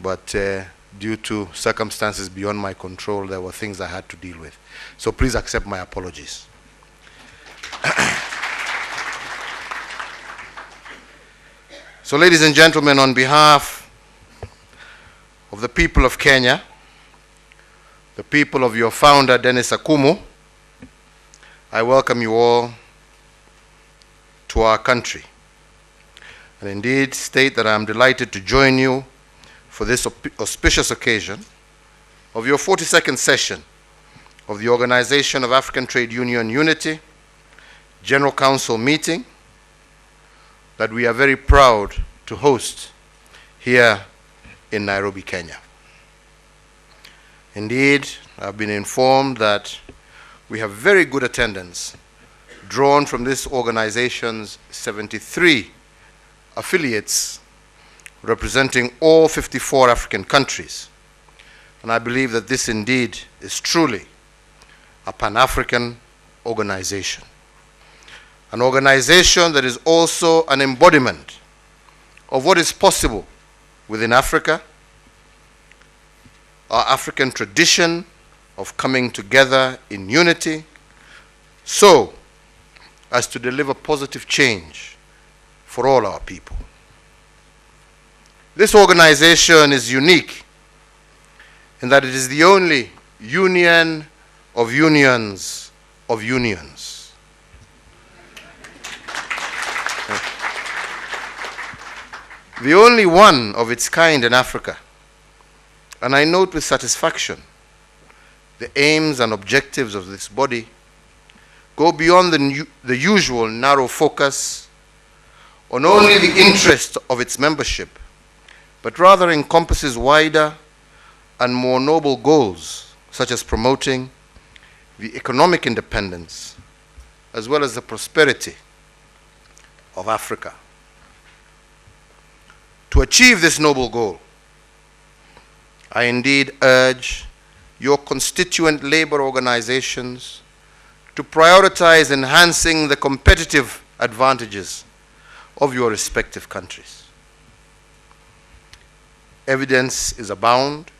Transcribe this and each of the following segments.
but due to circumstances beyond my control, there were things I had to deal with. So please accept my apologies. So ladies and gentlemen, on behalf of the people of Kenya, the people of your founder, Dennis Akumu, I welcome you all to our country. And indeed state that I am delighted to join you for this auspicious occasion of your 42nd session of the Organization of African Trade Union Unity General Council meeting that we are very proud to host here in Nairobi, Kenya. Indeed, I've been informed that we have very good attendance drawn from this organization's 73 affiliates representing all 54 African countries. And I believe that this indeed is truly a Pan-African organization. An organization that is also an embodiment of what is possible within Africa, our African tradition of coming together in unity, so as to deliver positive change for all our people. This organization is unique in that it is the only union of unions of unions. The only one of its kind in Africa. And I note with satisfaction the aims and objectives of this body go beyond the usual narrow focus on only the interest of its membership, but rather encompasses wider and more noble goals, such as promoting the economic independence as well as the prosperity of Africa. To achieve this noble goal, I indeed urge your constituent labor organizations to prioritize enhancing the competitive advantages of your respective countries. Evidence is abound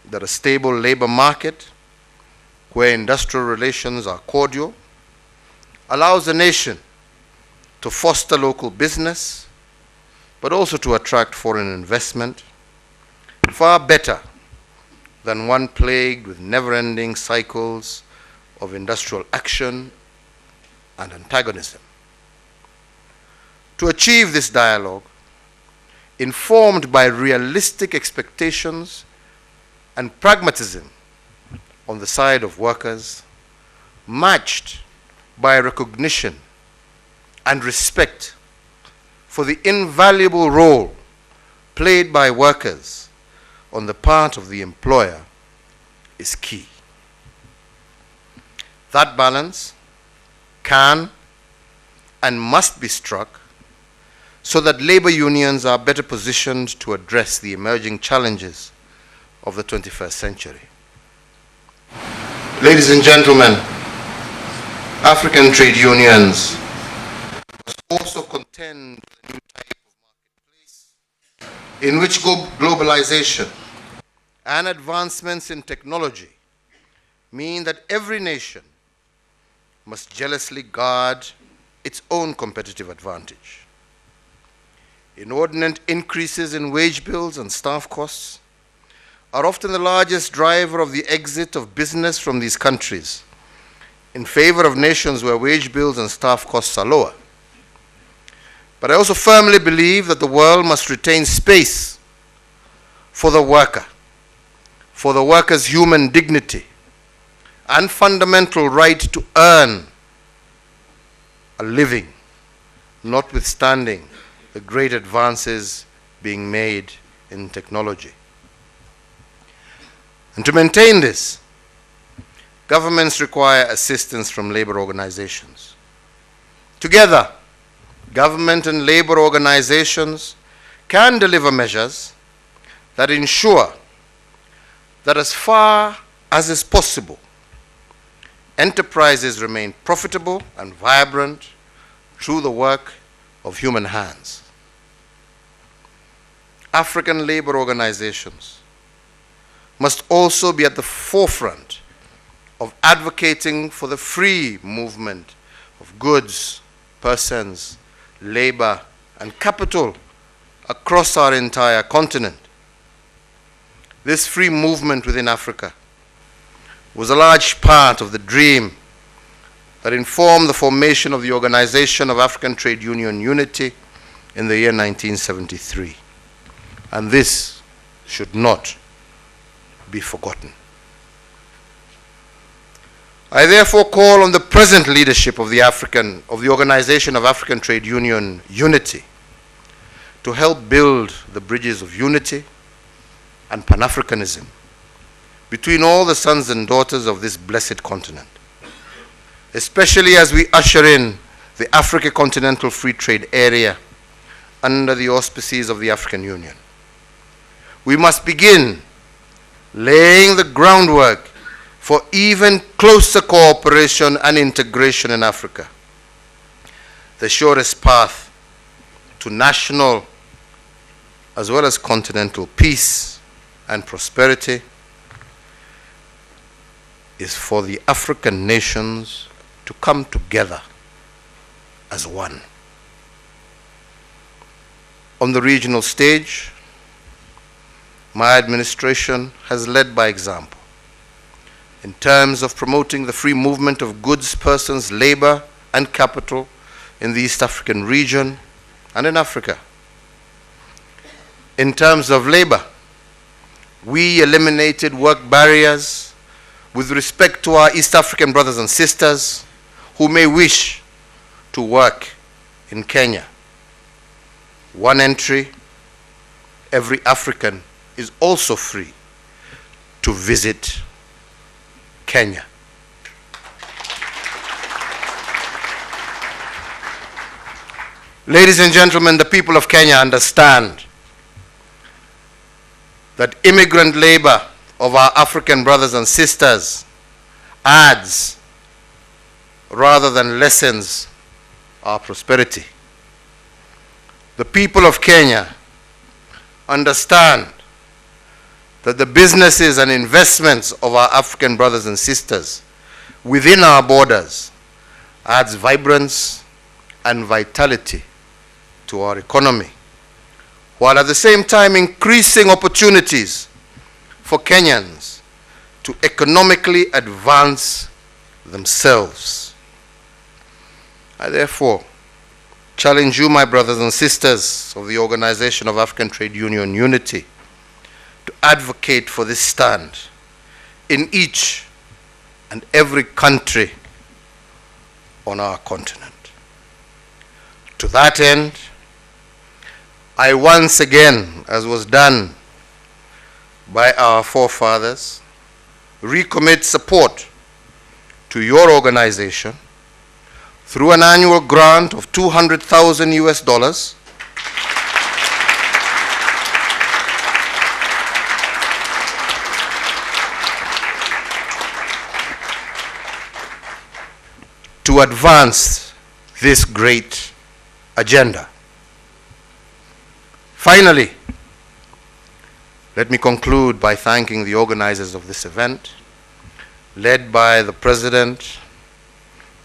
that a stable labor market where industrial relations are cordial allows the nation to foster local business, but also to attract foreign investment, far better than one plagued with never-ending cycles of industrial action and antagonism. To achieve this dialogue, informed by realistic expectations and pragmatism on the side of workers, matched by recognition and respect for the invaluable role played by workers on the part of the employer, is key. That balance can and must be struck so that labor unions are better positioned to address the emerging challenges of the 21st century. Ladies and gentlemen, African trade unions must also contend with a new type of marketplace in which globalization and advancements in technology mean that every nation must jealously guard its own competitive advantage. Inordinate increases in wage bills and staff costs are often the largest driver of the exit of business from these countries in favor of nations where wage bills and staff costs are lower. But I also firmly believe that the world must retain space for the worker, for the worker's human dignity and fundamental right to earn a living, notwithstanding the great advances being made in technology. And to maintain this, governments require assistance from labor organizations. Together, government and labor organizations can deliver measures that ensure that as far as is possible, enterprises remain profitable and vibrant through the work of human hands. African labor organizations must also be at the forefront of advocating for the free movement of goods, persons, labor, and capital across our entire continent. This free movement within Africa was a large part of the dream that informed the formation of the Organization of African Trade Union Unity in the year 1973. And this should not be forgotten. I therefore call on the present leadership of the Organization of African Trade Union Unity to help build the bridges of unity and Pan-Africanism between all the sons and daughters of this blessed continent, especially as we usher in the Africa Continental Free Trade Area under the auspices of the African Union. We must begin laying the groundwork for even closer cooperation and integration in Africa. The surest path to national as well as continental peace and prosperity is for the African nations to come together as one. On the regional stage, my administration has led by example in terms of promoting the free movement of goods, persons, labor, and capital in the East African region and in Africa. In terms of labor, we eliminated work barriers with respect to our East African brothers and sisters who may wish to work in Kenya. One entry, every African is also free to visit Kenya. Ladies and gentlemen, the people of Kenya understand that immigrant labor of our African brothers and sisters adds rather than lessens our prosperity. The people of Kenya understand that the businesses and investments of our African brothers and sisters within our borders adds vibrance and vitality to our economy, while at the same time increasing opportunities for Kenyans to economically advance themselves. I therefore challenge you, my brothers and sisters of the Organization of African Trade Union Unity, to advocate for this stand in each and every country on our continent. To that end, I once again, as was done by our forefathers, recommit support to your organization through an annual grant of $200,000 to advance this great agenda. Finally, let me conclude by thanking the organizers of this event, led by the President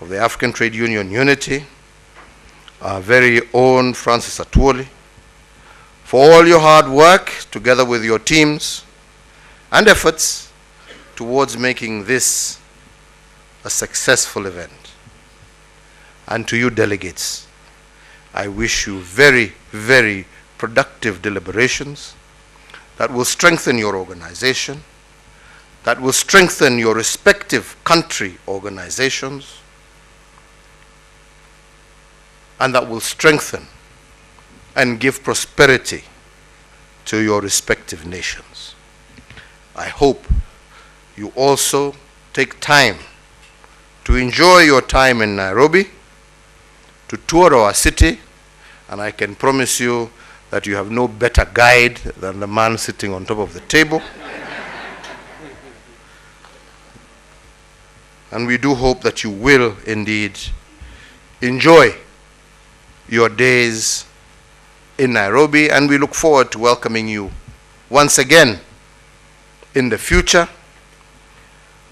of the African Trade Union Unity, our very own Francis Atwoli, for all your hard work together with your teams and efforts towards making this a successful event. And to you delegates, I wish you very, very productive deliberations that will strengthen your organization, that will strengthen your respective country organizations, and that will strengthen and give prosperity to your respective nations. I hope you also take time to enjoy your time in Nairobi, to tour our city, and I can promise you that you have no better guide than the man sitting on top of the table. And we do hope that you will indeed enjoy your days in Nairobi, and we look forward to welcoming you once again in the future.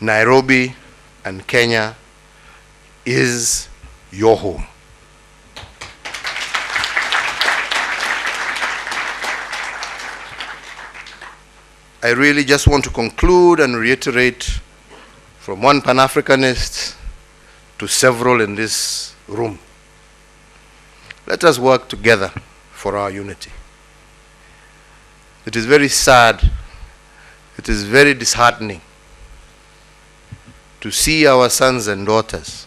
Nairobi and Kenya is your home. I really just want to conclude and reiterate from one Pan-Africanist to several in this room. Let us work together for our unity. It is very sad, it is very disheartening to see our sons and daughters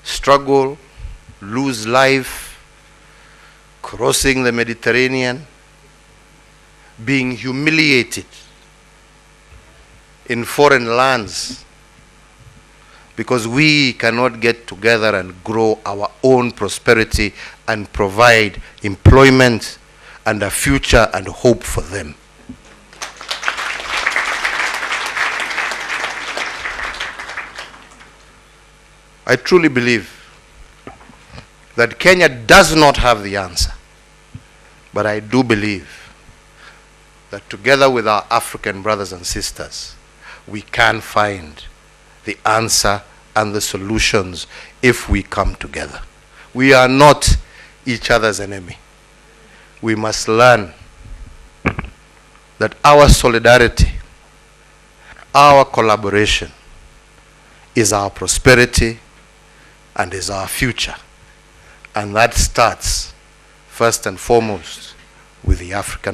struggle, lose life, crossing the Mediterranean, being humiliated in foreign lands because we cannot get together and grow our own prosperity and provide employment and a future and hope for them. I truly believe that Kenya does not have the answer, but I do believe that together with our African brothers and sisters, we can find the answer and the solutions if we come together. We are not each other's enemy. We must learn that our solidarity, our collaboration is our prosperity and is our future. And that starts first and foremost with the African